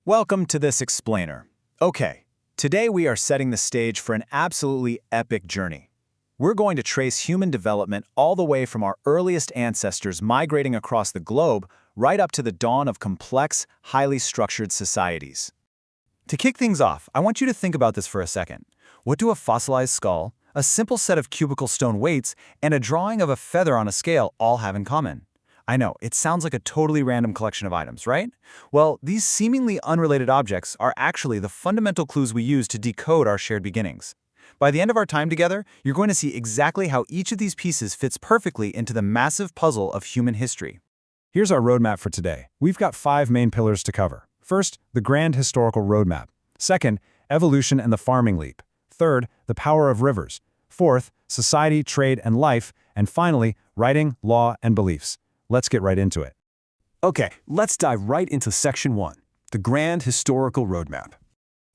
Welcome to this explainer. Okay, today we are setting the stage for an absolutely epic journey. We're going to trace human development all the way from our earliest ancestors migrating across the globe right up to the dawn of complex, highly structured societies. To kick things off, I want you to think about this for a second. What do a fossilized skull, a simple set of cubical stone weights, and a drawing of a feather on a scale all have in common? I know, it sounds like a totally random collection of items, right? Well, these seemingly unrelated objects are actually the fundamental clues we use to decode our shared beginnings. By the end of our time together, you're going to see exactly how each of these pieces fits perfectly into the massive puzzle of human history. Here's our roadmap for today. We've got 5 main pillars to cover. First, the grand historical roadmap. Second, evolution and the farming leap. Third, the power of rivers. Fourth, society, trade, and life. And finally, writing, law, and beliefs. Let's get right into it. Okay, let's dive right into Section 1, the Grand Historical Roadmap.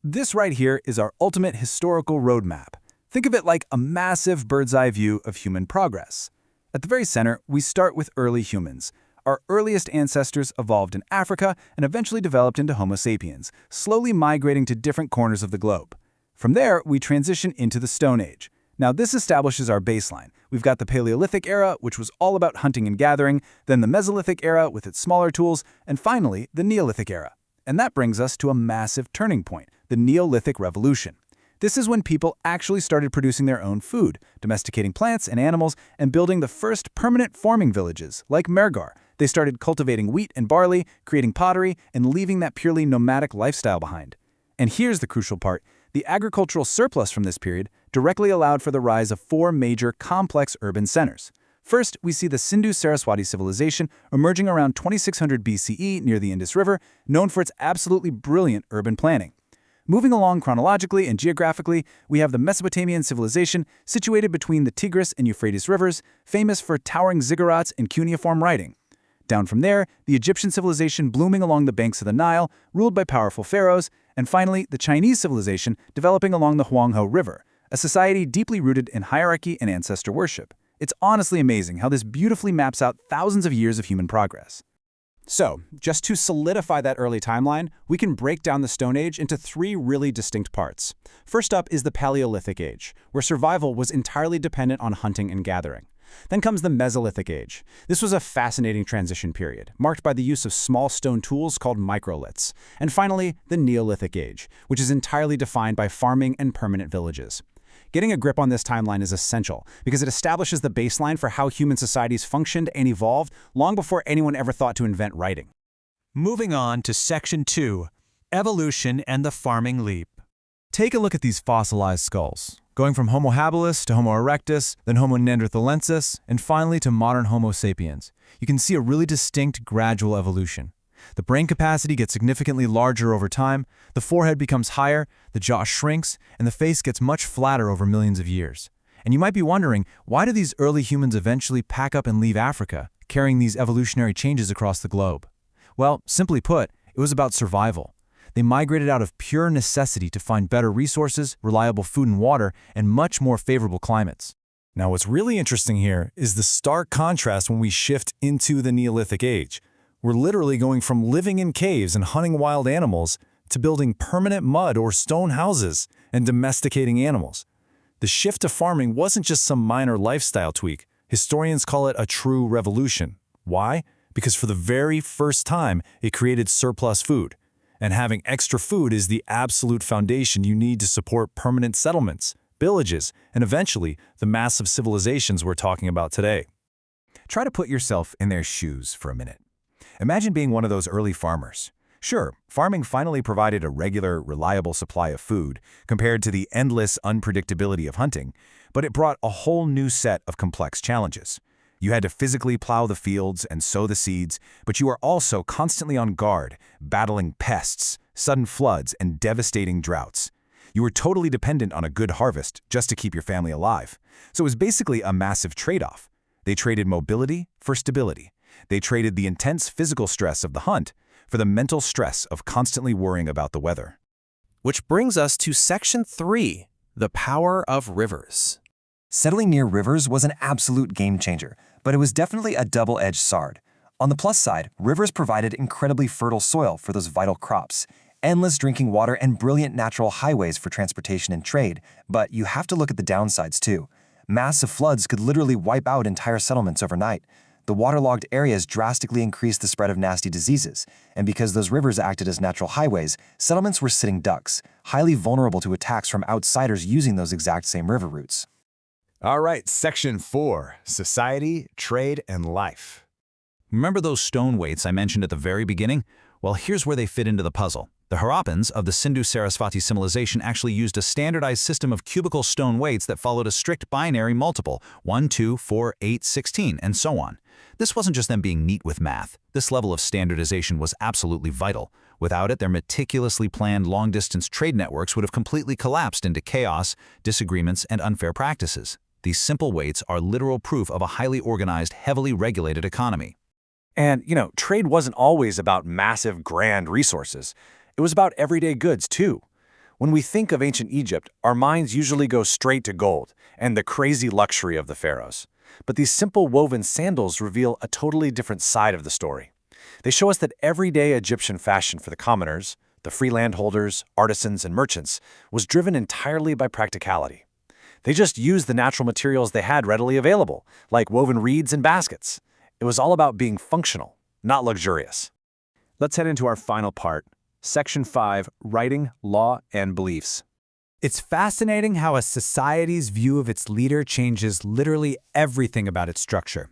This right here is our ultimate historical roadmap. Think of it like a massive bird's-eye view of human progress. At the very center, we start with early humans. Our earliest ancestors evolved in Africa and eventually developed into Homo sapiens, slowly migrating to different corners of the globe. From there, we transition into the Stone Age. Now, this establishes our baseline. We've got the Paleolithic era, which was all about hunting and gathering, then the Mesolithic era with its smaller tools, and finally, the Neolithic era. And that brings us to a massive turning point, the Neolithic Revolution. This is when people actually started producing their own food, domesticating plants and animals, and building the first permanent farming villages, like Mergar. They started cultivating wheat and barley, creating pottery, and leaving that purely nomadic lifestyle behind. And here's the crucial part. The agricultural surplus from this period directly allowed for the rise of 4 major complex urban centers. First, we see the Sindhu-Saraswati civilization emerging around 2600 BCE near the Indus River, known for its absolutely brilliant urban planning. Moving along chronologically and geographically, we have the Mesopotamian civilization situated between the Tigris and Euphrates rivers, famous for towering ziggurats and cuneiform writing. Down from there, the Egyptian civilization blooming along the banks of the Nile, ruled by powerful pharaohs, and finally, the Chinese civilization developing along the Huanghe River, a society deeply rooted in hierarchy and ancestor worship. It's honestly amazing how this beautifully maps out thousands of years of human progress. So, just to solidify that early timeline, we can break down the Stone Age into 3 really distinct parts. First up is the Paleolithic Age, where survival was entirely dependent on hunting and gathering. Then comes the Mesolithic Age. This was a fascinating transition period, marked by the use of small stone tools called microliths. And finally, the Neolithic Age, which is entirely defined by farming and permanent villages. Getting a grip on this timeline is essential because it establishes the baseline for how human societies functioned and evolved long before anyone ever thought to invent writing. Moving on to Section 2, Evolution and the Farming Leap. Take a look at these fossilized skulls, going from Homo habilis to Homo erectus, then Homo neanderthalensis, and finally to modern Homo sapiens. You can see a really distinct gradual evolution. The brain capacity gets significantly larger over time, the forehead becomes higher, the jaw shrinks, and the face gets much flatter over millions of years. And you might be wondering, why do these early humans eventually pack up and leave Africa, carrying these evolutionary changes across the globe? Well, simply put, it was about survival. They migrated out of pure necessity to find better resources, reliable food and water, and much more favorable climates. Now, what's really interesting here is the stark contrast when we shift into the Neolithic Age. We're literally going from living in caves and hunting wild animals to building permanent mud or stone houses and domesticating animals. The shift to farming wasn't just some minor lifestyle tweak. Historians call it a true revolution. Why? Because for the very first time, it created surplus food. And having extra food is the absolute foundation you need to support permanent settlements, villages, and eventually the massive civilizations we're talking about today. Try to put yourself in their shoes for a minute. Imagine being one of those early farmers. Sure, farming finally provided a regular, reliable supply of food compared to the endless unpredictability of hunting, but it brought a whole new set of complex challenges. You had to physically plow the fields and sow the seeds, but you were also constantly on guard, battling pests, sudden floods, and devastating droughts. You were totally dependent on a good harvest just to keep your family alive. So it was basically a massive trade-off. They traded mobility for stability. They traded the intense physical stress of the hunt for the mental stress of constantly worrying about the weather. Which brings us to Section 3, the power of rivers. Settling near rivers was an absolute game changer, but it was definitely a double-edged sword. On the plus side, rivers provided incredibly fertile soil for those vital crops. endless drinking water, and brilliant natural highways for transportation and trade. But you have to look at the downsides too. Massive floods could literally wipe out entire settlements overnight. The waterlogged areas drastically increased the spread of nasty diseases, and because those rivers acted as natural highways, settlements were sitting ducks, highly vulnerable to attacks from outsiders using those exact same river routes. All right, Section 4, Society, Trade, and Life. Remember those stone weights I mentioned at the very beginning? Well, here's where they fit into the puzzle. The Harappans of the Sindhu-Sarasvati civilization actually used a standardized system of cubical stone weights that followed a strict binary multiple, 1, 2, 4, 8, 16, and so on. This wasn't just them being neat with math. This level of standardization was absolutely vital. Without it, their meticulously planned long-distance trade networks would have completely collapsed into chaos, disagreements, and unfair practices. These simple weights are literal proof of a highly organized, heavily regulated economy. And, trade wasn't always about massive, grand resources. It was about everyday goods, too. When we think of ancient Egypt, our minds usually go straight to gold and the crazy luxury of the pharaohs. But these simple woven sandals reveal a totally different side of the story. They show us that everyday Egyptian fashion for the commoners, the free landholders, artisans, and merchants, was driven entirely by practicality. They just used the natural materials they had readily available, like woven reeds and baskets. It was all about being functional, not luxurious. Let's head into our final part, Section 5, Writing, Law, and Beliefs. It's fascinating how a society's view of its leader changes literally everything about its structure.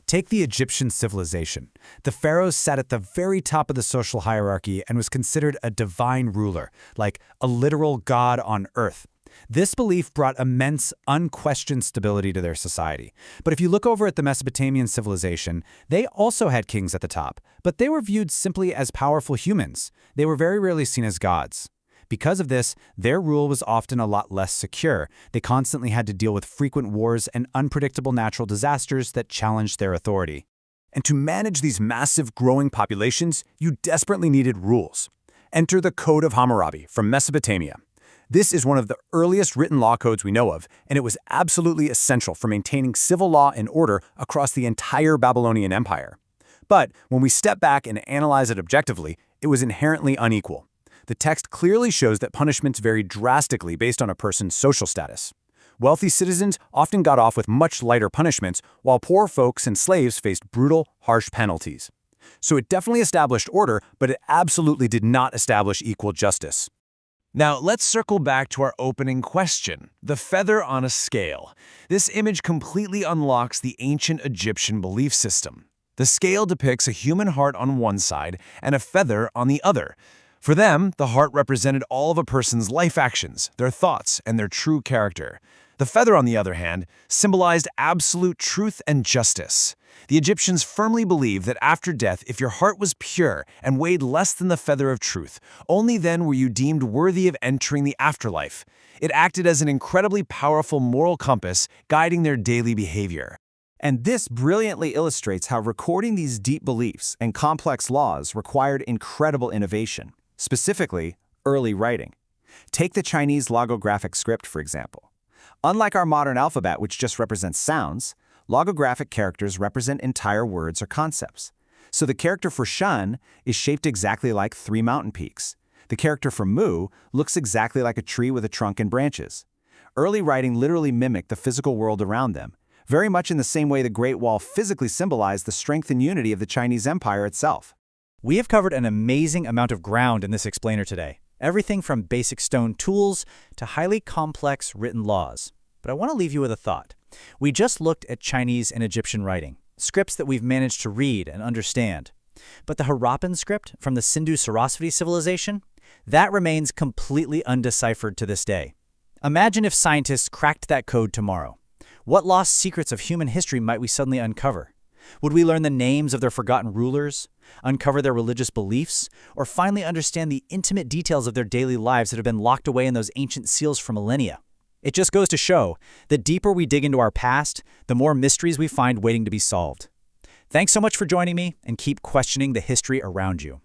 Take the Egyptian civilization. The pharaohs sat at the very top of the social hierarchy and was considered a divine ruler, like a literal god on earth. This belief brought immense, unquestioned stability to their society. But if you look over at the Mesopotamian civilization, they also had kings at the top, but they were viewed simply as powerful humans. They were very rarely seen as gods. Because of this, their rule was often a lot less secure. They constantly had to deal with frequent wars and unpredictable natural disasters that challenged their authority. And to manage these massive growing populations, you desperately needed rules. Enter the Code of Hammurabi from Mesopotamia. This is one of the earliest written law codes we know of, and it was absolutely essential for maintaining civil law and order across the entire Babylonian Empire. But when we step back and analyze it objectively, it was inherently unequal. The text clearly shows that punishments varied drastically based on a person's social status. Wealthy citizens often got off with much lighter punishments, while poor folks and slaves faced brutal, harsh penalties. So it definitely established order, but it absolutely did not establish equal justice. Now, let's circle back to our opening question, the feather on a scale. This image completely unlocks the ancient Egyptian belief system. The scale depicts a human heart on one side and a feather on the other. For them, the heart represented all of a person's life actions, their thoughts, and their true character. The feather, on the other hand, symbolized absolute truth and justice. The Egyptians firmly believed that after death, if your heart was pure and weighed less than the feather of truth, only then were you deemed worthy of entering the afterlife. It acted as an incredibly powerful moral compass, guiding their daily behavior. And this brilliantly illustrates how recording these deep beliefs and complex laws required incredible innovation, specifically early writing. Take the Chinese logographic script, for example. Unlike our modern alphabet, which just represents sounds, logographic characters represent entire words or concepts. So the character for Shan is shaped exactly like 3 mountain peaks. The character for Mu looks exactly like a tree with a trunk and branches. Early writing literally mimicked the physical world around them, very much in the same way the Great Wall physically symbolized the strength and unity of the Chinese Empire itself. We have covered an amazing amount of ground in this explainer today. Everything from basic stone tools to highly complex written laws. But I want to leave you with a thought. We just looked at Chinese and Egyptian writing, scripts that we've managed to read and understand. But the Harappan script from the Sindhu-Sarasvati civilization, that remains completely undeciphered to this day. Imagine if scientists cracked that code tomorrow. What lost secrets of human history might we suddenly uncover? Would we learn the names of their forgotten rulers, uncover their religious beliefs, or finally understand the intimate details of their daily lives that have been locked away in those ancient seals for millennia? It just goes to show, the deeper we dig into our past, the more mysteries we find waiting to be solved. Thanks so much for joining me, and keep questioning the history around you.